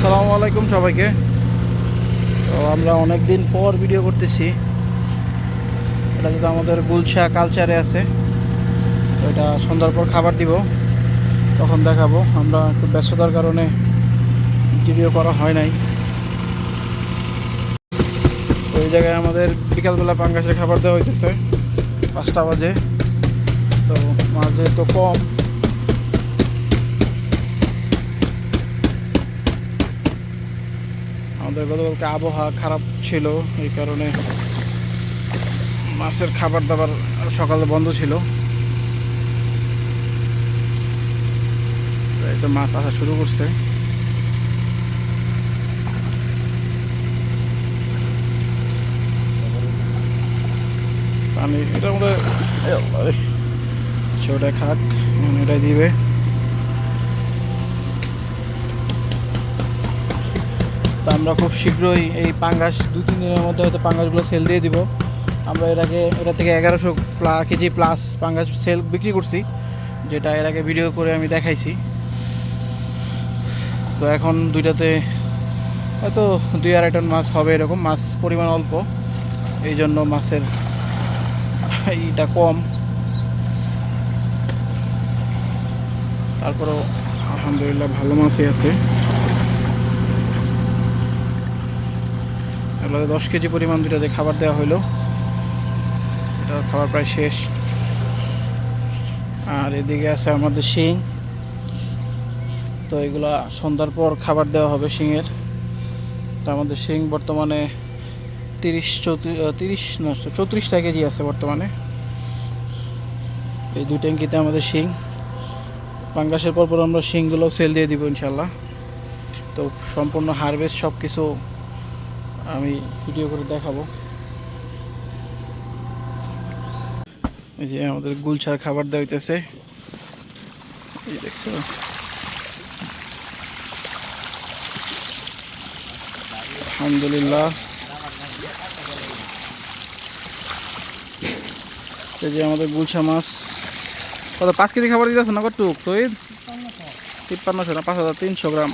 আসসালামু আলাইকুম সবাইকে। তো আমরা অনেক দিন পর ভিডিও করতেছি। এটা যেটা আমাদের গুলশা কালচারে আছে, তো এটা সন্ধ্যার পর খাবার দিব, তখন দেখাবো। আমরা একটু ব্যস্ততার কারণে ভিডিও করা হয় নাই। তো এই জায়গায় আমাদের বিকালবেলা পাঙ্গাসের খাবার দেওয়া হইতেছে, 5টা বাজে। তো মাছ যেহেতু কম, আমাদের গতকালকে আবহাওয়া খারাপ ছিল, এই কারণে মাছের খাবার দাবার সকালে বন্ধ ছিল। তো এই তো মাছ আসা শুরু করছে। পানি এটার মধ্যে সেটা খাক, এটাই দিবে। তো আমরা খুব শীঘ্রই এই পাঙ্গাস 2-3 দিনের মধ্যে হয়তো পাঙ্গাসগুলো সেল দিয়ে দিব। আমরা এর আগে এটা থেকে 1100 কেজি প্লাস পাঙ্গাস সেল বিক্রি করছি, যেটা এর আগে ভিডিও করে আমি দেখাইছি। তো এখন দুইটাতে হয়তো 2-2.5 টন মাছ হবে, এরকম মাছ পরিমাণ অল্প, এই জন্য মাছের এইটা কম। তারপরেও আলহামদুলিল্লাহ ভালো মাছই আছে। এগুলো 10 কেজি পরিমাণ দুইটাতে খাবার দেওয়া হলো, এটা খাবার প্রায় শেষ। আর এদিকে আছে আমাদের শিং। তো এগুলা সন্ধ্যার পর খাবার দেওয়া হবে শিংয়ের। তো আমাদের শিং বর্তমানে 34টা কেজি আছে বর্তমানে। এই 2 ট্যাঙ্কিতে আমাদের শিং। পাঙ্গাসের পর আমরা শিংগুলো সেল দিয়ে দিব ইনশাল্লাহ। তো সম্পূর্ণ হারভেস্ট সব কিছু আমি ভিডিও করে দেখাবো। এই যে আমাদের গুলশার খাবার দেওয়া হইতেছে, এই দেখছো। আলহামদুলিল্লাহ। এই যে আমাদের গুলশা মাছ কত 5 কেজি খাবার দিতেছে না, কত তো 5300 না 5300 গ্রাম।